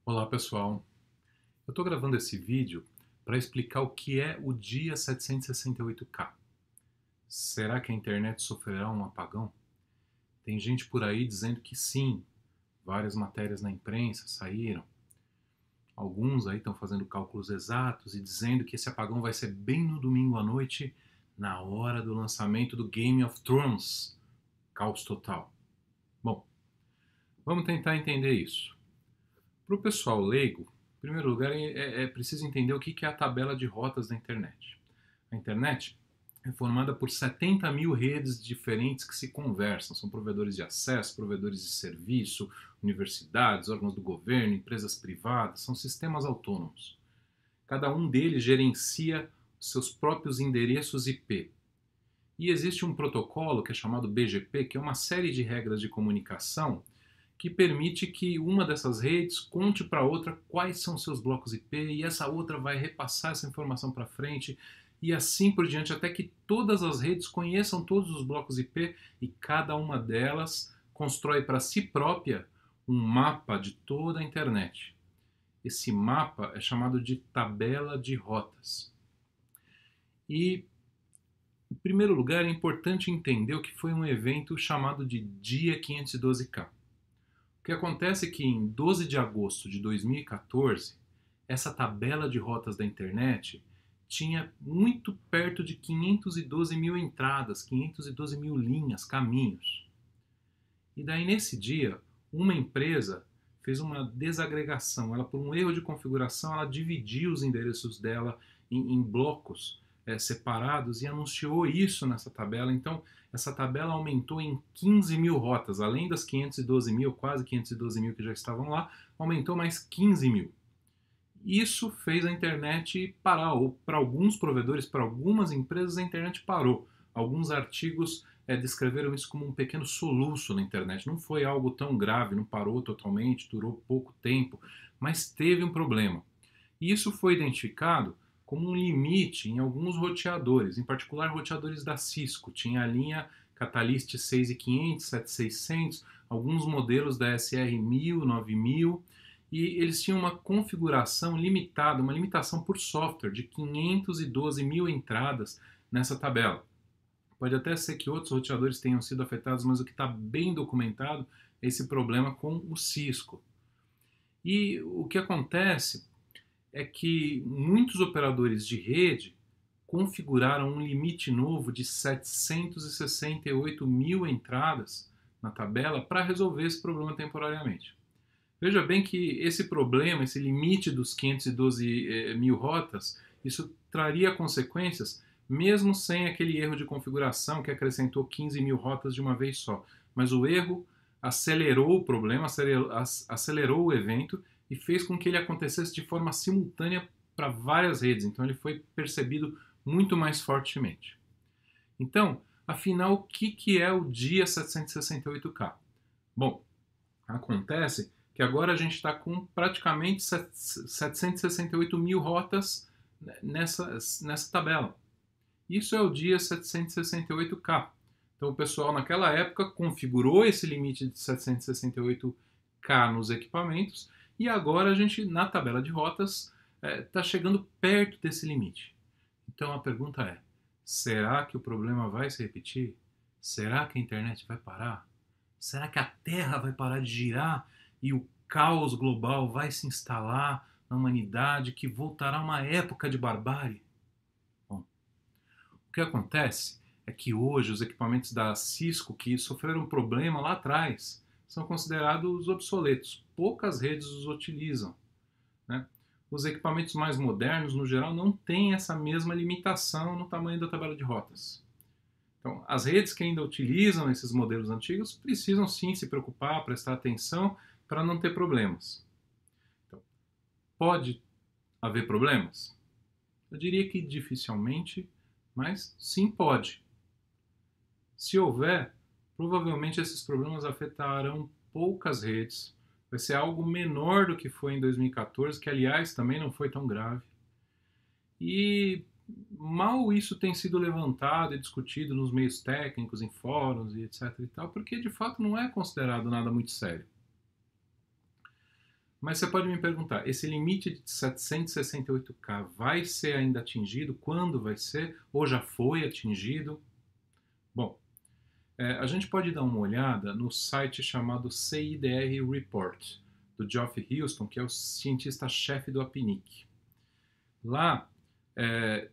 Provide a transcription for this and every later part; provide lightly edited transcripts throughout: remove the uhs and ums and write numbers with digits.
Olá pessoal, eu estou gravando esse vídeo para explicar o que é o dia 768K. Será que a internet sofrerá um apagão? Tem gente por aí dizendo que sim, várias matérias na imprensa saíram. Alguns aí estão fazendo cálculos exatos e dizendo que esse apagão vai ser bem no domingo à noite, na hora do lançamento do Game of Thrones. Caos total. Bom, vamos tentar entender isso. Para o pessoal leigo, em primeiro lugar, é preciso entender o que é a tabela de rotas da internet. A internet é formada por 70 mil redes diferentes que se conversam. São provedores de acesso, provedores de serviço, universidades, órgãos do governo, empresas privadas, são sistemas autônomos. Cada um deles gerencia seus próprios endereços IP. E existe um protocolo que é chamado BGP, que é uma série de regras de comunicação que permite que uma dessas redes conte para outra quais são seus blocos IP e essa outra vai repassar essa informação para frente e assim por diante, até que todas as redes conheçam todos os blocos IP e cada uma delas constrói para si própria um mapa de toda a internet. Esse mapa é chamado de tabela de rotas. E, em primeiro lugar, é importante entender o que foi um evento chamado de Dia 512K. O que acontece é que em 12 de agosto de 2014, essa tabela de rotas da internet tinha muito perto de 512 mil entradas, 512 mil linhas, caminhos. E daí nesse dia, uma empresa fez uma desagregação. Ela, por um erro de configuração, ela dividiu os endereços dela em blocos separados e anunciou isso nessa tabela. Então, essa tabela aumentou em 15 mil rotas, além das 512 mil, quase 512 mil que já estavam lá, aumentou mais 15 mil. Isso fez a internet parar, ou para alguns provedores, para algumas empresas, a internet parou. Alguns artigos descreveram isso como um pequeno soluço na internet. Não foi algo tão grave, não parou totalmente, durou pouco tempo, mas teve um problema. E isso foi identificado como um limite em alguns roteadores, em particular roteadores da Cisco. Tinha a linha Catalyst 6500, 7600, alguns modelos da SR1000, 9000, e eles tinham uma configuração limitada, uma limitação por software de 512 mil entradas nessa tabela. Pode até ser que outros roteadores tenham sido afetados, mas o que está bem documentado é esse problema com o Cisco. E o que acontece é que muitos operadores de rede configuraram um limite novo de 768 mil entradas na tabela para resolver esse problema temporariamente. Veja bem que esse problema, esse limite dos 512 mil rotas, isso traria consequências mesmo sem aquele erro de configuração que acrescentou 15 mil rotas de uma vez só. Mas o erro acelerou o problema, acelerou o evento e fez com que ele acontecesse de forma simultânea para várias redes. Então ele foi percebido muito mais fortemente. Então, afinal, o que é o dia 768K? Bom, acontece que agora a gente está com praticamente 768 mil rotas nessa tabela. Isso é o dia 768K. Então o pessoal naquela época configurou esse limite de 768K nos equipamentos e agora a gente, na tabela de rotas, está chegando perto desse limite. Então a pergunta é, será que o problema vai se repetir? Será que a internet vai parar? Será que a Terra vai parar de girar e o caos global vai se instalar na humanidade que voltará a uma época de barbárie? Bom, o que acontece é que hoje os equipamentos da Cisco que sofreram um problema lá atrás são considerados obsoletos. Poucas redes os utilizam, né? Os equipamentos mais modernos, no geral, não têm essa mesma limitação no tamanho da tabela de rotas. Então, as redes que ainda utilizam esses modelos antigos precisam sim se preocupar, prestar atenção para não ter problemas. Então, pode haver problemas? Eu diria que dificilmente, mas sim pode. Se houver, provavelmente esses problemas afetarão poucas redes. Vai ser algo menor do que foi em 2014, que aliás também não foi tão grave. E mal isso tem sido levantado e discutido nos meios técnicos, em fóruns e etc e tal, porque de fato não é considerado nada muito sério. Mas você pode me perguntar, esse limite de 768K vai ser ainda atingido? Quando vai ser? Ou já foi atingido? Bom, a gente pode dar uma olhada no site chamado CIDR Report, do Geoff Huston, que é o cientista-chefe do APNIC. Lá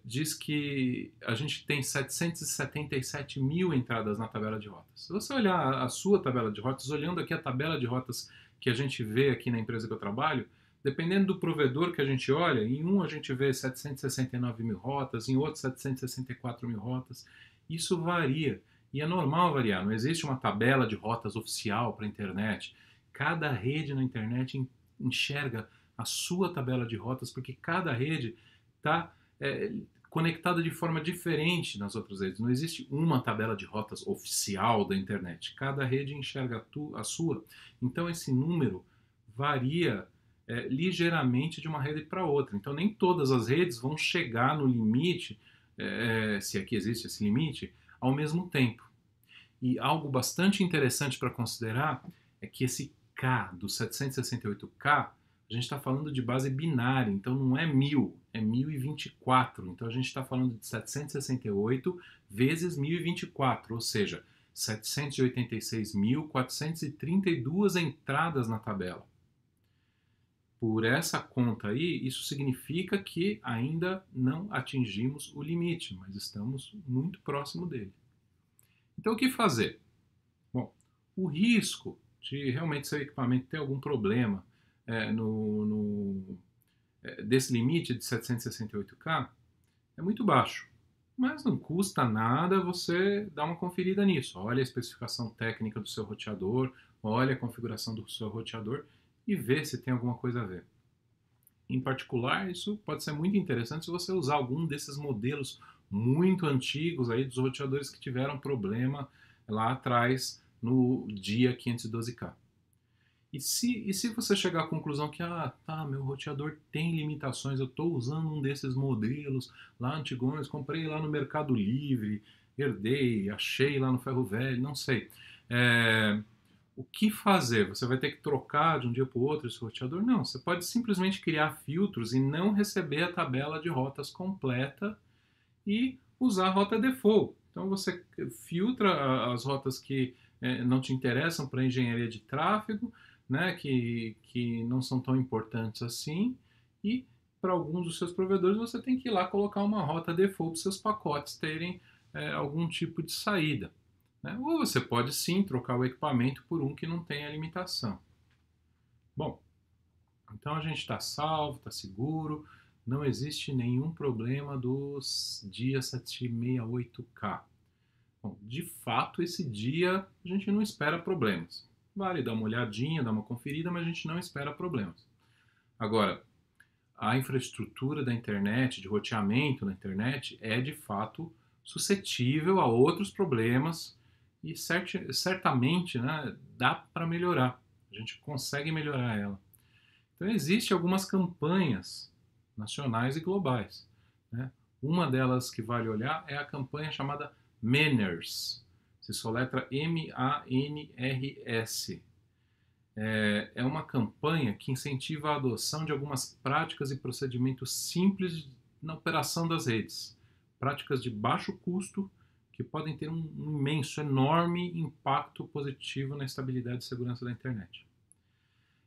diz que a gente tem 777 mil entradas na tabela de rotas. Se você olhar a sua tabela de rotas, olhando aqui a tabela de rotas que a gente vê aqui na empresa que eu trabalho, dependendo do provedor que a gente olha, em um a gente vê 769 mil rotas, em outro 764 mil rotas. Isso varia. E é normal variar, não existe uma tabela de rotas oficial para a internet. Cada rede na internet enxerga a sua tabela de rotas, porque cada rede está conectada de forma diferente nas outras redes. Não existe uma tabela de rotas oficial da internet. Cada rede enxerga a sua. Então esse número varia ligeiramente de uma rede para outra. Então nem todas as redes vão chegar no limite, se aqui existe esse limite, ao mesmo tempo. E algo bastante interessante para considerar é que esse K, do 768K, a gente está falando de base binária, então não é 1000, é 1024. Então a gente está falando de 768 vezes 1024, ou seja, 786.432 entradas na tabela. Por essa conta aí, isso significa que ainda não atingimos o limite, mas estamos muito próximo dele. Então, o que fazer? Bom, o risco de realmente seu equipamento ter algum problema desse limite de 768K é muito baixo. Mas não custa nada você dar uma conferida nisso. Olha a especificação técnica do seu roteador, olha a configuração do seu roteador e vê se tem alguma coisa a ver. Em particular, isso pode ser muito interessante se você usar algum desses modelos muito antigos aí dos roteadores que tiveram problema lá atrás no dia 512K. E se você chegar à conclusão que meu roteador tem limitações, eu estou usando um desses modelos lá antigões, comprei lá no Mercado Livre, herdei, achei lá no Ferro Velho, não sei. O que fazer? Você vai ter que trocar de um dia para o outro esse roteador? Não, você pode simplesmente criar filtros e não receber a tabela de rotas completa e usar a rota default. Então você filtra as rotas que não te interessam para engenharia de tráfego, né, que não são tão importantes assim, e para alguns dos seus provedores você tem que ir lá colocar uma rota default para seus pacotes terem algum tipo de saída. Né? Ou você pode sim trocar o equipamento por um que não tenha limitação. Bom, então a gente está salvo, está seguro, não existe nenhum problema dos dias 768K. Bom, de fato, esse dia a gente não espera problemas. Vale dar uma olhadinha, dar uma conferida, mas a gente não espera problemas. Agora, a infraestrutura da internet, de roteamento na internet, é de fato suscetível a outros problemas e certamente, né, dá para melhorar. A gente consegue melhorar ela. Então, existem algumas campanhas nacionais e globais. Né? Uma delas que vale olhar é a campanha chamada Manners. Se soletra M-A-N-R-S. É uma campanha que incentiva a adoção de algumas práticas e procedimentos simples na operação das redes. Práticas de baixo custo que podem ter um imenso, enorme impacto positivo na estabilidade e segurança da internet.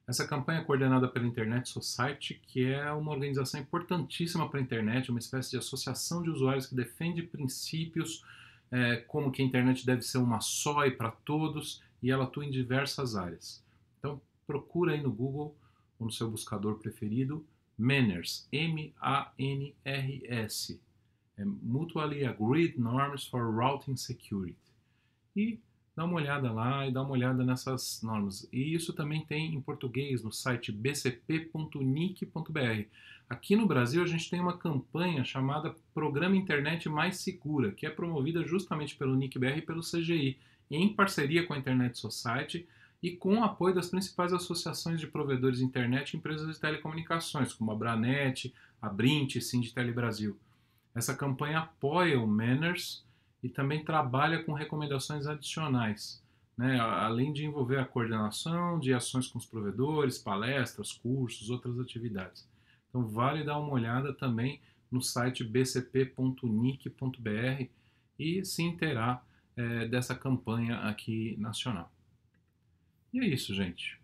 Essa campanha é coordenada pela Internet Society, que é uma organização importantíssima para a internet, uma espécie de associação de usuários que defende princípios como que a internet deve ser uma só e para todos, e ela atua em diversas áreas. Então, procura aí no Google ou no seu buscador preferido, Manners, M-A-N-R-S, Mutually Agreed Norms for Routing Security. E dá uma olhada lá e dá uma olhada nessas normas. E isso também tem em português no site bcp.nic.br. Aqui no Brasil a gente tem uma campanha chamada Programa Internet Mais Segura, que é promovida justamente pelo NIC-BR e pelo CGI, em parceria com a Internet Society e com o apoio das principais associações de provedores de internet e empresas de telecomunicações, como a Branet, a Brint e Sindtel Brasil. Essa campanha apoia o Manners e também trabalha com recomendações adicionais. né? Além de envolver a coordenação de ações com os provedores, palestras, cursos, outras atividades. Então vale dar uma olhada também no site bcp.nic.br e se inteirar dessa campanha aqui nacional. E é isso, gente.